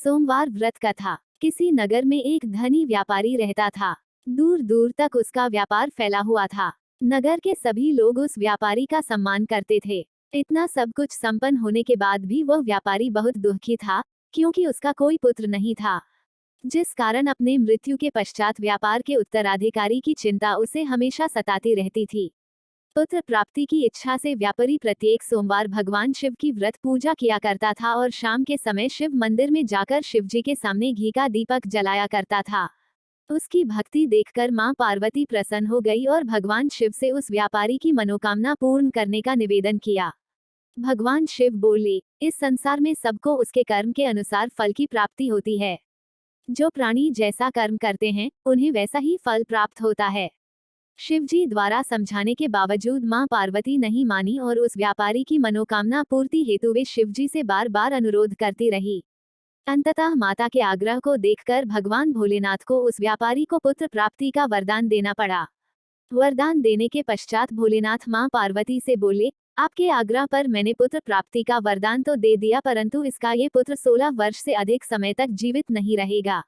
सोमवार व्रत कथा। किसी नगर में एक धनी व्यापारी रहता था। दूर दूर तक उसका व्यापार फैला हुआ था। नगर के सभी लोग उस व्यापारी का सम्मान करते थे। इतना सब कुछ संपन्न होने के बाद भी वह व्यापारी बहुत दुखी था, क्योंकि उसका कोई पुत्र नहीं था, जिस कारण अपने मृत्यु के पश्चात व्यापार के उत्तराधिकारी की चिंता उसे हमेशा सताती रहती थी। पुत्र प्राप्ति की इच्छा से व्यापारी प्रत्येक सोमवार भगवान शिव की व्रत पूजा किया करता था और शाम के समय शिव मंदिर में जाकर शिव जी के सामने घी का दीपक जलाया करता था। उसकी भक्ति देखकर मां पार्वती प्रसन्न हो गई और भगवान शिव से उस व्यापारी की मनोकामना पूर्ण करने का निवेदन किया। भगवान शिव बोले, इस संसार में सबको उसके कर्म के अनुसार फल की प्राप्ति होती है। जो प्राणी जैसा कर्म करते हैं उन्हें वैसा ही फल प्राप्त होता है। शिवजी द्वारा समझाने के बावजूद मां पार्वती नहीं मानी और उस व्यापारी की मनोकामना पूर्ति हेतु वे शिवजी से बार बार अनुरोध करती रही। अंततः माता के आग्रह को देखकर भगवान भोलेनाथ को उस व्यापारी को पुत्र प्राप्ति का वरदान देना पड़ा। वरदान देने के पश्चात भोलेनाथ मां पार्वती से बोले, आपके आग्रह पर मैंने पुत्र प्राप्ति का वरदान तो दे दिया, परंतु इसका ये पुत्र 16 वर्ष से अधिक समय तक जीवित नहीं रहेगा।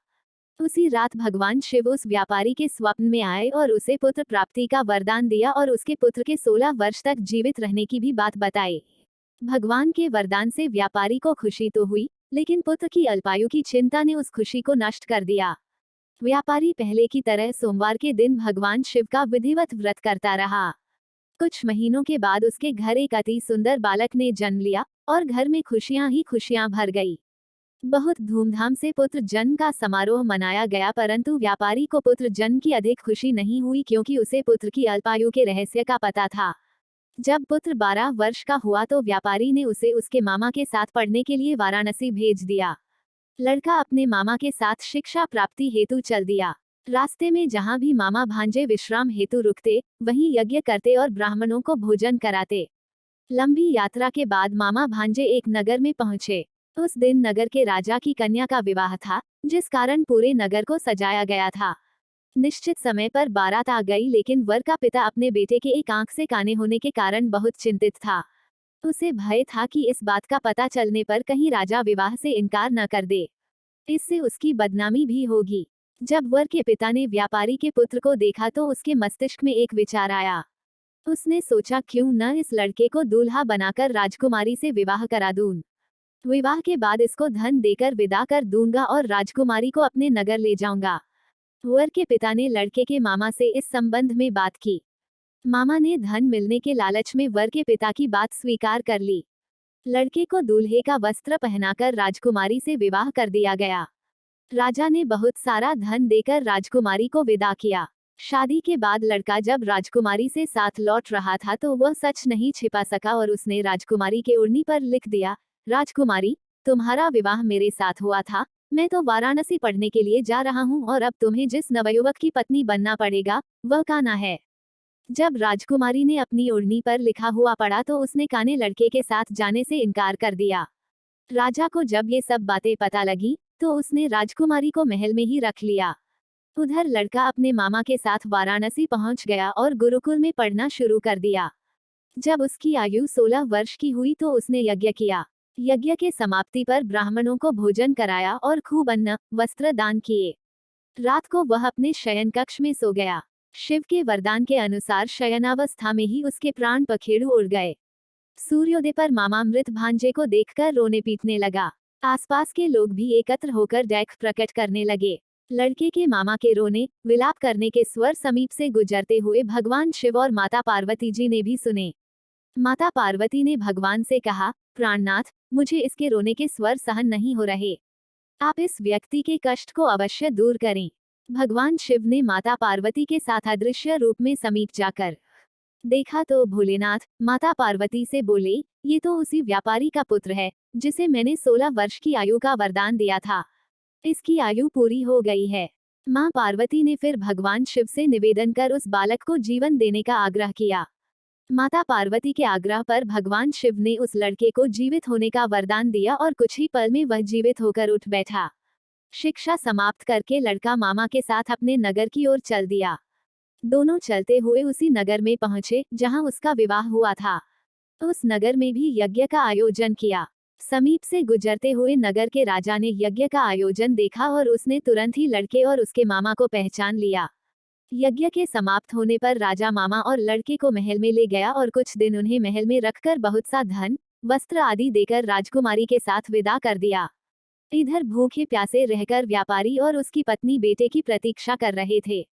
उसी रात भगवान शिव उस व्यापारी के स्वप्न में आए और उसे पुत्र प्राप्ति का वरदान दिया और उसके पुत्र के 16 वर्ष तक जीवित रहने की भी बात बताई। भगवान के वरदान से व्यापारी को खुशी तो हुई, लेकिन पुत्र की अल्पायु की चिंता ने उस खुशी को नष्ट कर दिया। व्यापारी पहले की तरह सोमवार के दिन भगवान शिव का विधिवत व्रत करता रहा। कुछ महीनों के बाद उसके घर एक अति सुंदर बालक ने जन्म लिया और घर में खुशियां ही खुशियां भर गई। बहुत धूमधाम से पुत्र जन्म का समारोह मनाया गया, परंतु व्यापारी को पुत्र जन्म की अधिक खुशी नहीं हुई, क्योंकि उसे पुत्र की अल्पायु के रहस्य का पता था। जब पुत्र 12 वर्ष का हुआ तो व्यापारी ने उसे उसके मामा के साथ पढ़ने के लिए वाराणसी भेज दिया। लड़का अपने मामा के साथ शिक्षा प्राप्ति हेतु चल दिया। रास्ते में जहाँ भी मामा भांजे विश्राम हेतु रुकते, वहीं यज्ञ करते और ब्राह्मणों को भोजन कराते। लंबी यात्रा के बाद मामा भांजे एक नगर में पहुंचे। उस दिन नगर के राजा की कन्या का विवाह था, जिस कारण पूरे नगर को सजाया गया था। निश्चित समय पर बारात आ गई, लेकिन वर का पिता अपने बेटे के एक आंख से काने होने के कारण बहुत चिंतित था। उसे भय था कि इस बात का पता चलने पर कहीं राजा विवाह से इनकार न कर दे, इससे उसकी बदनामी भी होगी। जब वर के पिता ने व्यापारी के पुत्र को देखा तो उसके मस्तिष्क में एक विचार आया। उसने सोचा, क्यों न इस लड़के को दूल्हा बनाकर राजकुमारी से विवाह करा दूं। विवाह के बाद इसको धन देकर विदा कर दूंगा और राजकुमारी को अपने नगर ले जाऊंगा। वर के पिता ने लड़के के मामा से इस संबंध में बात की। मामा ने धन मिलने के लालच में वर के पिता की बात स्वीकार कर ली। लड़के को दूल्हे का वस्त्र पहनाकर राजकुमारी से विवाह कर दिया गया। राजा ने बहुत सारा धन देकर राजकुमारी को विदा किया। शादी के बाद लड़का जब राजकुमारी से साथ लौट रहा था तो वह सच नहीं छिपा सका और उसने राजकुमारी के ओढ़नी पर लिख दिया, राजकुमारी, तुम्हारा विवाह मेरे साथ हुआ था। मैं तो वाराणसी पढ़ने के लिए जा रहा हूँ और अब तुम्हें जिस नवयुवक की पत्नी बनना पड़ेगा वह कान्हा है। जब राजकुमारी ने अपनी ओढ़नी पर लिखा हुआ पढ़ा तो उसने काने लड़के के साथ जाने से इनकार कर दिया। राजा को जब ये सब बातें पता लगी तो उसने राजकुमारी को महल में ही रख लिया। उधर लड़का अपने मामा के साथ वाराणसी पहुंच गया और गुरुकुल में पढ़ना शुरू कर दिया। जब उसकी आयु 16 वर्ष की हुई तो उसने यज्ञ किया। यज्ञ के समाप्ति पर ब्राह्मणों को भोजन कराया और खूब अन्न वस्त्र दान किए। रात को वह अपने शयन कक्ष में सो गया। शिव के वरदान के अनुसार शयनावस्था में ही उसके प्राण पखेरु उड़ गए। सूर्योदय पर मामा मृत भांजे को देखकर रोने पीटने लगा। आसपास के लोग भी एकत्र होकर दुख प्रकट करने लगे। लड़के के मामा के रोने विलाप करने के स्वर समीप से गुजरते हुए भगवान शिव और माता पार्वती जी ने भी सुने। माता पार्वती ने भगवान से कहा, प्राणनाथ, मुझे इसके रोने के स्वर सहन नहीं हो रहे। आप इस व्यक्ति के कष्ट को अवश्य दूर करें। भगवान शिव ने माता पार्वती के साथ अदृश्य रूप में समीप जाकर देखा तो भोलेनाथ माता पार्वती से बोले, ये तो उसी व्यापारी का पुत्र है जिसे मैंने 16 वर्ष की आयु का वरदान दिया था। इसकी आयु पूरी हो गई है। मां पार्वती ने फिर भगवान शिव से निवेदन कर उस बालक को जीवन देने का आग्रह किया। माता पार्वती के आग्रह पर भगवान शिव ने उस लड़के को जीवित होने का वरदान दिया और कुछ ही पल में वह जीवित होकर उठ बैठा। शिक्षा समाप्त करके लड़का मामा के साथ अपने नगर की ओर चल दिया। दोनों चलते हुए उसी नगर में पहुंचे जहां उसका विवाह हुआ था। उस नगर में भी यज्ञ का आयोजन किया। समीप से गुजरते हुए नगर के राजा ने यज्ञ का आयोजन देखा और उसने तुरंत ही लड़के और उसके मामा को पहचान लिया। यज्ञ के समाप्त होने पर राजा मामा और लड़के को महल में ले गया और कुछ दिन उन्हें महल में रखकर बहुत सा धन, वस्त्र आदि देकर राजकुमारी के साथ विदा कर दिया। इधर भूखे प्यासे रहकर व्यापारी और उसकी पत्नी बेटे की प्रतीक्षा कर रहे थे।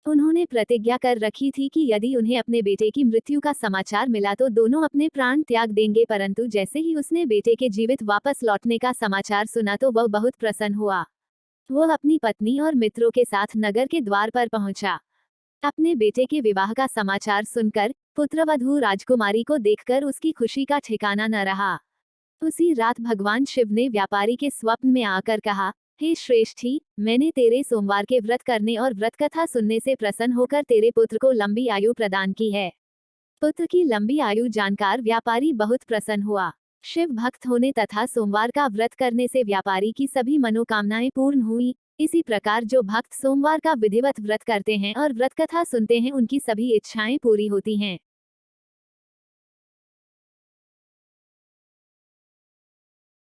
उन्होंने प्रतिज्ञा कर रखी थी कि यदि उन्हें अपने बेटे की मृत्यु का समाचार मिला तो दोनों अपने प्राण त्याग देंगे, परंतु जैसे ही उसने बेटे के जीवित वापस लौटने का समाचार सुना तो वह बहुत प्रसन्न हुआ। वो अपनी पत्नी और मित्रों के साथ नगर के द्वार पर पहुंचा। अपने बेटे के विवाह का समाचार सुनकर पुत्रवधू राजकुमारी को देखकर उसकी खुशी का ठिकाना न रहा। उसी रात भगवान शिव ने व्यापारी के स्वप्न में आकर कहा, हे श्रेष्ठी, मैंने तेरे सोमवार के व्रत करने और व्रत कथा सुनने से प्रसन्न होकर तेरे पुत्र को लंबी आयु प्रदान की है। पुत्र की लंबी आयु जानकर व्यापारी बहुत प्रसन्न हुआ। शिव भक्त होने तथा सोमवार का व्रत करने से व्यापारी की सभी मनोकामनाएं पूर्ण हुई। इसी प्रकार जो भक्त सोमवार का विधिवत व्रत करते हैं और व्रत कथा सुनते हैं उनकी सभी इच्छाएं पूरी होती हैं।